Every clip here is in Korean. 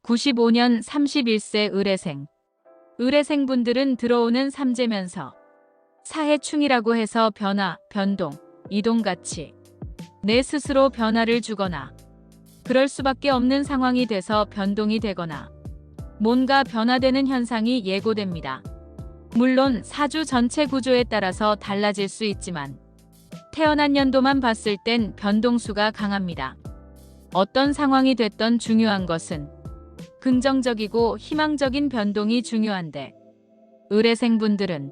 95년 31세 의뢰생. 의뢰생분들은 들어오는 삼재면서 사해충이라고 해서 변화, 변동, 이동같이 내 스스로 변화를 주거나 그럴 수밖에 없는 상황이 돼서 변동이 되거나 뭔가 변화되는 현상이 예고됩니다. 물론 사주 전체 구조에 따라서 달라질 수 있지만 태어난 연도만 봤을 땐 변동수가 강합니다. 어떤 상황이 됐던 중요한 것은 긍정적이고 희망적인 변동이 중요한데 의뢰생분들은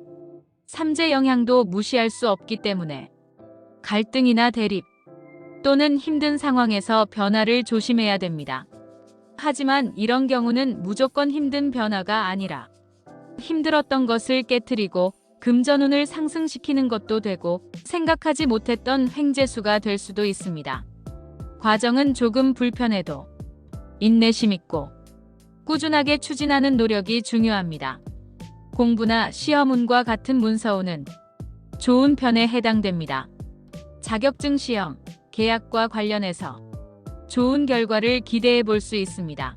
삼재 영향도 무시할 수 없기 때문에 갈등이나 대립 또는 힘든 상황에서 변화를 조심해야 됩니다. 하지만 이런 경우는 무조건 힘든 변화가 아니라 힘들었던 것을 깨트리고 금전운을 상승시키는 것도 되고 생각하지 못했던 횡재수가 될 수도 있습니다. 과정은 조금 불편해도 인내심 있고 꾸준하게 추진하는 노력이 중요합니다. 공부나 시험운과 같은 문서운은 좋은 편에 해당됩니다. 자격증 시험, 계약과 관련해서 좋은 결과를 기대해 볼 수 있습니다.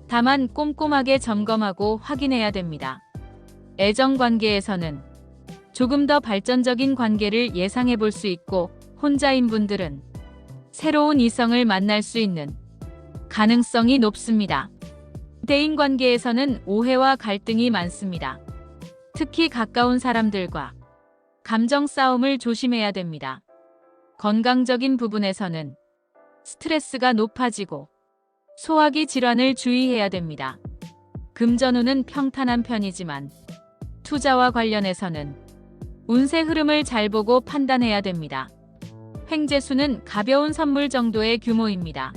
다만 꼼꼼하게 점검하고 확인해야 됩니다. 애정관계에서는 조금 더 발전적인 관계를 예상해 볼 수 있고 혼자인 분들은 새로운 이성을 만날 수 있는 가능성이 높습니다. 대인관계에서는 오해와 갈등이 많습니다. 특히 가까운 사람들과 감정 싸움을 조심해야 됩니다. 건강적인 부분에서는 스트레스가 높아지고 소화기 질환을 주의해야 됩니다. 금전운은 평탄한 편이지만 투자와 관련해서는 운세 흐름을 잘 보고 판단해야 됩니다. 횡재수는 가벼운 선물 정도의 규모입니다.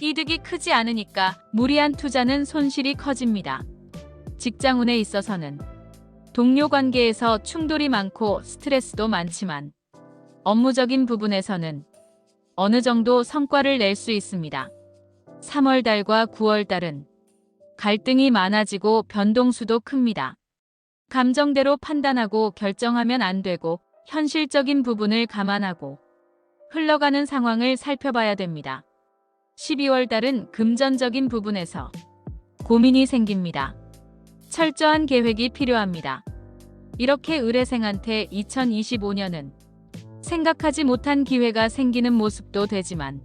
이득이 크지 않으니까 무리한 투자는 손실이 커집니다. 직장운에 있어서는 동료 관계에서 충돌이 많고 스트레스도 많지만 업무적인 부분에서는 어느 정도 성과를 낼 수 있습니다. 3월달과 9월달은 갈등이 많아지고 변동수도 큽니다. 감정대로 판단하고 결정하면 안 되고 현실적인 부분을 감안하고 흘러가는 상황을 살펴봐야 됩니다. 12월달은 금전적인 부분에서 고민이 생깁니다. 철저한 계획이 필요합니다. 이렇게 의뢰생한테 2025년은 생각하지 못한 기회가 생기는 모습도 되지만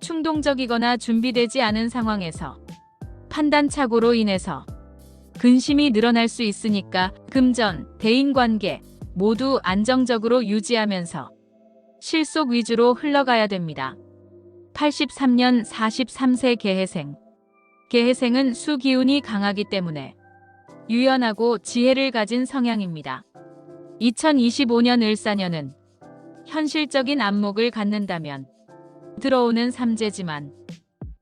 충동적이거나 준비되지 않은 상황에서 판단착오로 인해서 근심이 늘어날 수 있으니까 금전, 대인관계 모두 안정적으로 유지하면서 실속 위주로 흘러가야 됩니다. 83년 43세 개해생. 개해생은 수기운이 강하기 때문에 유연하고 지혜를 가진 성향입니다. 2025년 을사년은 현실적인 안목을 갖는다면 들어오는 삼재지만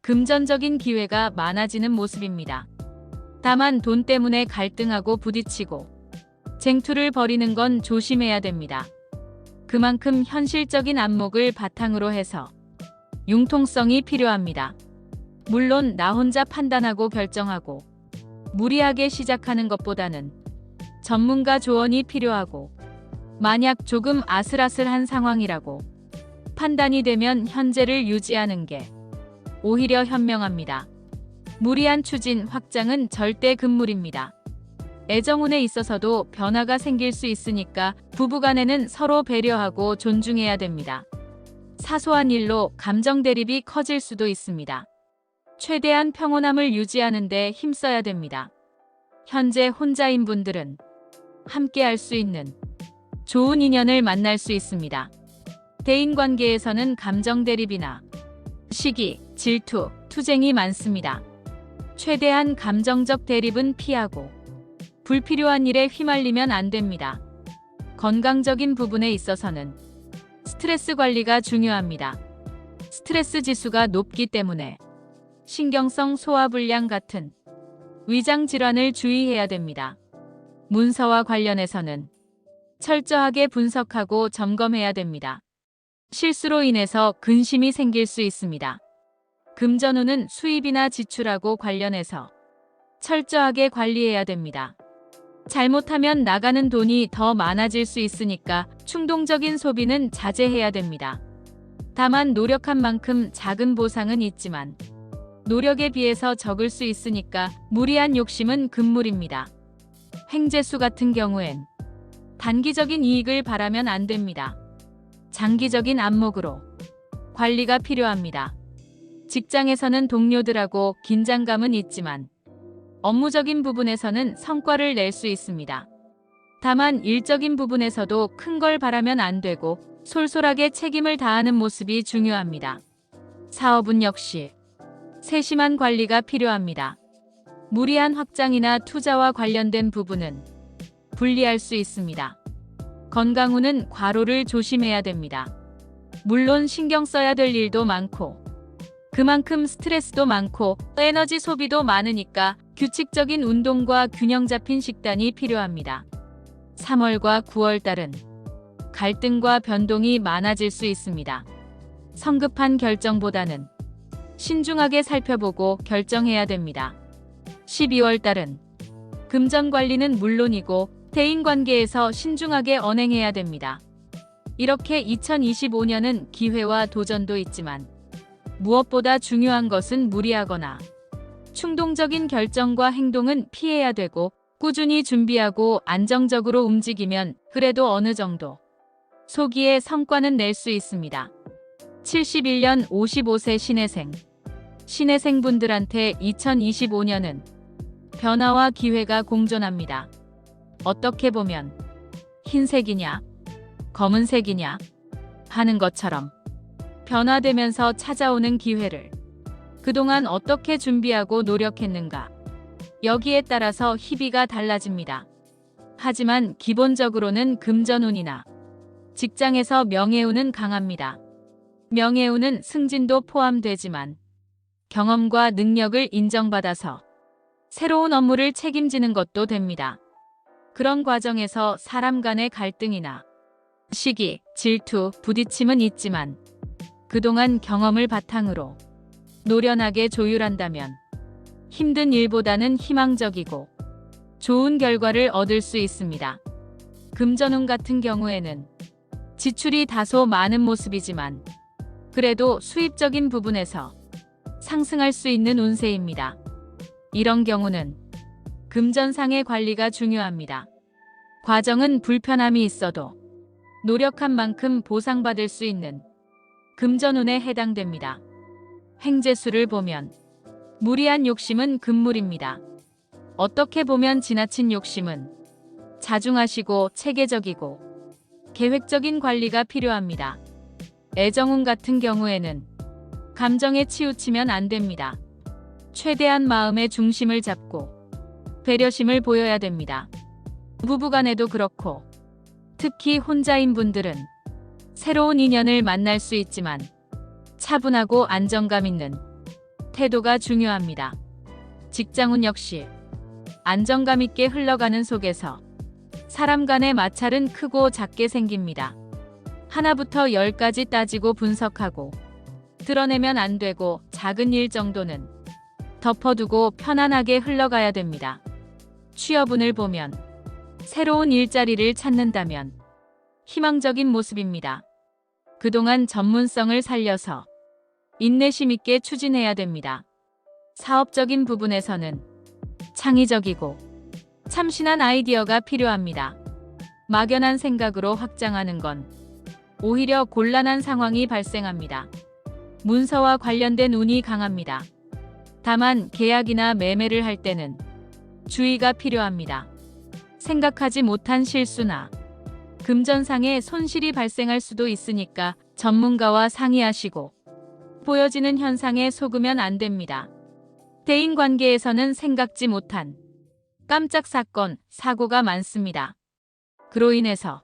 금전적인 기회가 많아지는 모습입니다. 다만 돈 때문에 갈등하고 부딪히고 쟁투를 벌이는 건 조심해야 됩니다. 그만큼 현실적인 안목을 바탕으로 해서 융통성이 필요합니다. 물론 나 혼자 판단하고 결정하고 무리하게 시작하는 것보다는 전문가 조언이 필요하고 만약 조금 아슬아슬한 상황이라고 판단이 되면 현재를 유지하는 게 오히려 현명합니다. 무리한 추진, 확장은 절대 금물입니다. 애정운에 있어서도 변화가 생길 수 있으니까 부부간에는 서로 배려하고 존중해야 됩니다. 사소한 일로 감정 대립이 커질 수도 있습니다. 최대한 평온함을 유지하는 데 힘써야 됩니다. 현재 혼자인 분들은 함께 할 수 있는 좋은 인연을 만날 수 있습니다. 대인관계에서는 감정 대립이나 시기, 질투, 투쟁이 많습니다. 최대한 감정적 대립은 피하고 불필요한 일에 휘말리면 안 됩니다. 건강적인 부분에 있어서는 스트레스 관리가 중요합니다. 스트레스 지수가 높기 때문에 신경성 소화불량 같은 위장 질환을 주의해야 됩니다. 문서와 관련해서는 철저하게 분석하고 점검해야 됩니다. 실수로 인해서 근심이 생길 수 있습니다. 금전운은 수입이나 지출하고 관련해서 철저하게 관리해야 됩니다. 잘못하면 나가는 돈이 더 많아질 수 있으니까 충동적인 소비는 자제해야 됩니다. 다만 노력한 만큼 작은 보상은 있지만 노력에 비해서 적을 수 있으니까 무리한 욕심은 금물입니다. 횡재수 같은 경우엔 단기적인 이익을 바라면 안 됩니다. 장기적인 안목으로 관리가 필요합니다. 직장에서는 동료들하고 긴장감은 있지만 업무적인 부분에서는 성과를 낼 수 있습니다. 다만 일적인 부분에서도 큰 걸 바라면 안 되고 솔솔하게 책임을 다하는 모습이 중요합니다. 사업은 역시 세심한 관리가 필요합니다. 무리한 확장이나 투자와 관련된 부분은 불리할 수 있습니다. 건강 후는 과로를 조심해야 됩니다. 물론 신경 써야 될 일도 많고 그만큼 스트레스도 많고 에너지 소비도 많으니까 규칙적인 운동과 균형 잡힌 식단이 필요합니다. 3월과 9월 달은 갈등과 변동이 많아질 수 있습니다. 성급한 결정보다는 신중하게 살펴보고 결정해야 됩니다. 12월 달은 금전 관리는 물론이고 대인관계에서 신중하게 언행해야 됩니다. 이렇게 2025년은 기회와 도전도 있지만 무엇보다 중요한 것은 무리하거나 충동적인 결정과 행동은 피해야 되고 꾸준히 준비하고 안정적으로 움직이면 그래도 어느 정도 소기의 성과는 낼 수 있습니다. 71년 55세 신해생. 신해생분들한테 2025년은 변화와 기회가 공존합니다. 어떻게 보면 흰색이냐, 검은색이냐 하는 것처럼 변화되면서 찾아오는 기회를 그동안 어떻게 준비하고 노력했는가, 여기에 따라서 희비가 달라집니다. 하지만 기본적으로는 금전운이나 직장에서 명예운은 강합니다. 명예운은 승진도 포함되지만 경험과 능력을 인정받아서 새로운 업무를 책임지는 것도 됩니다. 그런 과정에서 사람 간의 갈등이나 시기, 질투, 부딪힘은 있지만 그동안 경험을 바탕으로 노련하게 조율한다면 힘든 일보다는 희망적이고 좋은 결과를 얻을 수 있습니다. 금전운 같은 경우에는 지출이 다소 많은 모습이지만 그래도 수입적인 부분에서 상승할 수 있는 운세입니다. 이런 경우는 금전상의 관리가 중요합니다. 과정은 불편함이 있어도 노력한 만큼 보상받을 수 있는 금전운에 해당됩니다. 횡재수를 보면 무리한 욕심은 금물입니다. 어떻게 보면 지나친 욕심은 자중하시고 체계적이고 계획적인 관리가 필요합니다. 애정운 같은 경우에는 감정에 치우치면 안 됩니다. 최대한 마음의 중심을 잡고 배려심을 보여야 됩니다. 부부간에도 그렇고 특히 혼자인 분들은 새로운 인연을 만날 수 있지만 차분하고 안정감 있는 태도가 중요합니다. 직장운 역시 안정감 있게 흘러가는 속에서 사람 간의 마찰은 크고 작게 생깁니다. 하나부터 10까지 따지고 분석하고 드러내면 안 되고 작은 일 정도는 덮어두고 편안하게 흘러가야 됩니다. 취업운을 보면 새로운 일자리를 찾는다면 희망적인 모습입니다. 그동안 전문성을 살려서 인내심 있게 추진해야 됩니다. 사업적인 부분에서는 창의적이고 참신한 아이디어가 필요합니다. 막연한 생각으로 확장하는 건 오히려 곤란한 상황이 발생합니다. 문서와 관련된 운이 강합니다. 다만 계약이나 매매를 할 때는 주의가 필요합니다. 생각하지 못한 실수나 금전상의 손실이 발생할 수도 있으니까 전문가와 상의하시고 보여지는 현상에 속으면 안 됩니다. 대인관계에서는 생각지 못한 깜짝 사건, 사고가 많습니다. 그로 인해서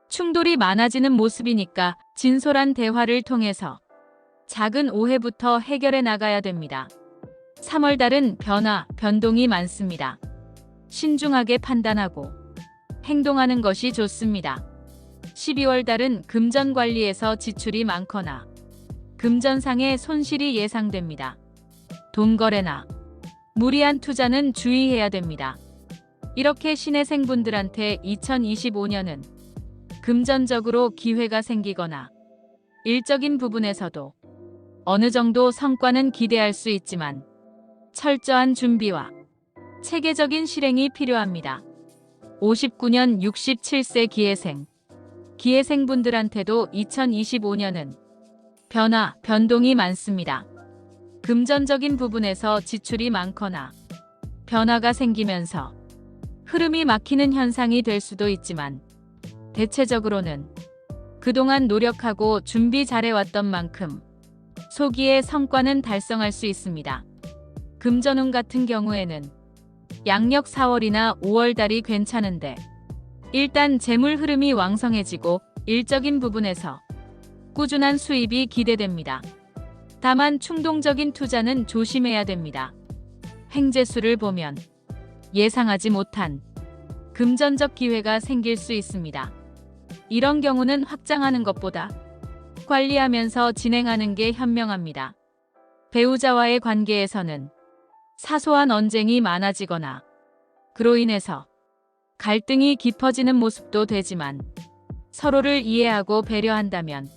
충돌이 많아지는 모습이니까 진솔한 대화를 통해서 작은 오해부터 해결해 나가야 됩니다. 3월 달은 변화, 변동이 많습니다. 신중하게 판단하고 행동하는 것이 좋습니다. 12월 달은 금전 관리에서 지출이 많거나 금전상의 손실이 예상됩니다. 돈 거래나 무리한 투자는 주의해야 됩니다. 이렇게 신해생분들한테 2025년은 금전적으로 기회가 생기거나 일적인 부분에서도 어느 정도 성과는 기대할 수 있지만 철저한 준비와 체계적인 실행이 필요합니다. 59년 67세 기회생. 기회생분들한테도 2025년은 변동이 많습니다. 금전적인 부분에서 지출이 많거나 변화가 생기면서 흐름이 막히는 현상이 될 수도 있지만 대체적으로는 그동안 노력하고 준비 잘해왔던 만큼 소기의 성과는 달성할 수 있습니다. 금전운 같은 경우에는 양력 4월이나 5월 달이 괜찮은데 일단 재물 흐름이 왕성해지고 일적인 부분에서 꾸준한 수입이 기대됩니다. 다만 충동적인 투자는 조심해야 됩니다. 행재수를 보면 예상하지 못한 금전적 기회가 생길 수 있습니다. 이런 경우는 확장하는 것보다 관리하면서 진행하는 게 현명합니다. 배우자와의 관계에서는 사소한 언쟁이 많아지거나 그로 인해서 갈등이 깊어지는 모습도 되지만 서로를 이해하고 배려한다면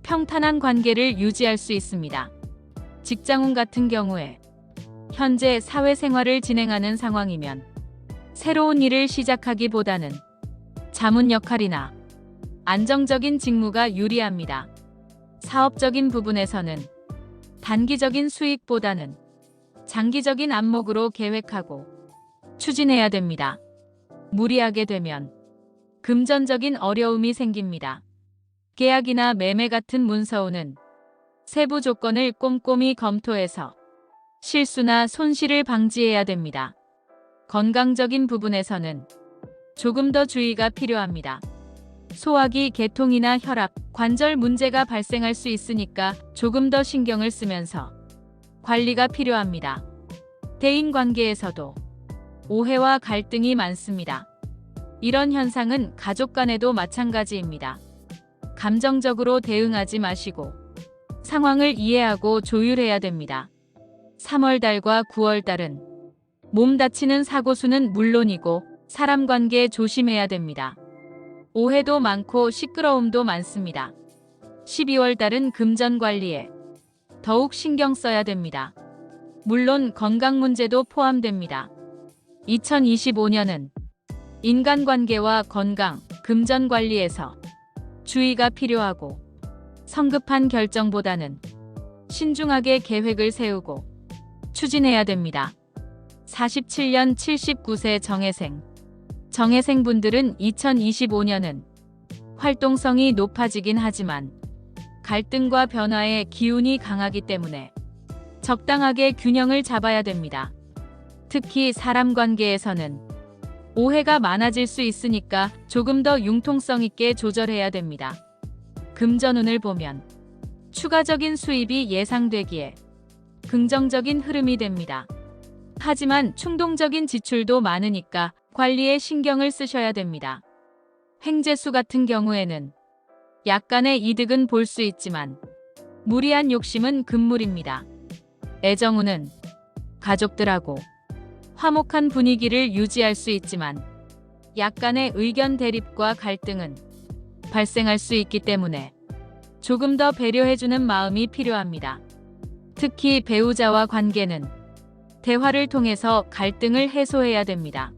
평탄한 관계를 유지할 수 있습니다. 직장운 같은 경우에 현재 사회생활을 진행하는 상황이면 새로운 일을 시작하기보다는 자문 역할이나 안정적인 직무가 유리합니다. 사업적인 부분에서는 단기적인 수익보다는 장기적인 안목으로 계획하고 추진해야 됩니다. 무리하게 되면 금전적인 어려움이 생깁니다. 계약이나 매매 같은 문서우는 세부 조건을 꼼꼼히 검토해서 실수나 손실을 방지해야 됩니다. 건강적인 부분에서는 조금 더 주의가 필요합니다. 소화기 개통이나 혈압, 관절 문제가 발생할 수 있으니까 조금 더 신경을 쓰면서 관리가 필요합니다. 대인 관계에서도 오해와 갈등이 많습니다. 이런 현상은 가족 간에도 마찬가지입니다. 감정적으로 대응하지 마시고 상황을 이해하고 조율해야 됩니다. 3월달과 9월달은 몸 다치는 사고수는 물론이고 사람 관계 조심해야 됩니다. 오해도 많고 시끄러움도 많습니다. 12월달은 금전 관리에 더욱 신경 써야 됩니다. 물론 건강 문제도 포함됩니다. 2025년은 인간관계와 건강, 금전 관리에서 주의가 필요하고 성급한 결정보다는 신중하게 계획을 세우고 추진해야 됩니다. 47년 79세 정해생. 정해생분들은 2025년은 활동성이 높아지긴 하지만 갈등과 변화의 기운이 강하기 때문에 적당하게 균형을 잡아야 됩니다. 특히 사람 관계에서는 오해가 많아질 수 있으니까 조금 더 융통성 있게 조절해야 됩니다. 금전운을 보면 추가적인 수입이 예상되기에 긍정적인 흐름이 됩니다. 하지만 충동적인 지출도 많으니까 관리에 신경을 쓰셔야 됩니다. 행재수 같은 경우에는 약간의 이득은 볼 수 있지만 무리한 욕심은 금물입니다. 애정운은 가족들하고 화목한 분위기를 유지할 수 있지만 약간의 의견 대립과 갈등은 발생할 수 있기 때문에 조금 더 배려해주는 마음이 필요합니다. 특히 배우자와 관계는 대화를 통해서 갈등을 해소해야 됩니다.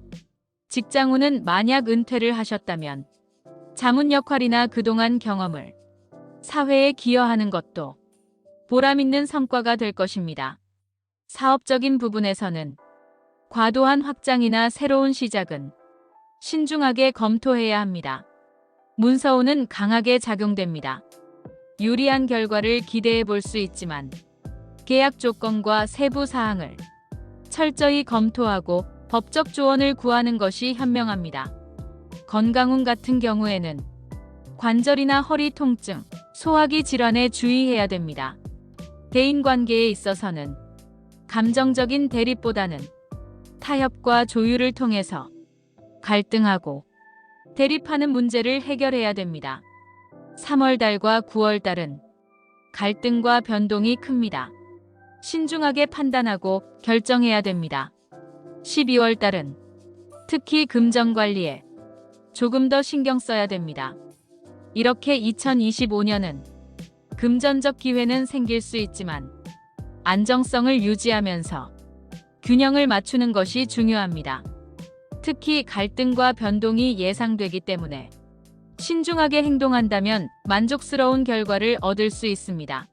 직장운은 만약 은퇴를 하셨다면 자문 역할이나 그동안 경험을 사회에 기여하는 것도 보람있는 성과가 될 것입니다. 사업적인 부분에서는 과도한 확장이나 새로운 시작은 신중하게 검토해야 합니다. 문서운은 강하게 작용됩니다. 유리한 결과를 기대해 볼 수 있지만 계약 조건과 세부 사항을 철저히 검토하고 법적 조언을 구하는 것이 현명합니다. 건강운 같은 경우에는 관절이나 허리 통증, 소화기 질환에 주의해야 됩니다. 대인관계에 있어서는 감정적인 대립보다는 타협과 조율을 통해서 갈등하고 대립하는 문제를 해결해야 됩니다. 3월달과 9월달은 갈등과 변동이 큽니다. 신중하게 판단하고 결정해야 됩니다. 12월달은 특히 금전 관리에 조금 더 신경 써야 됩니다. 이렇게 2025년은 금전적 기회는 생길 수 있지만 안정성을 유지하면서 균형을 맞추는 것이 중요합니다. 특히 갈등과 변동이 예상되기 때문에 신중하게 행동한다면 만족스러운 결과를 얻을 수 있습니다.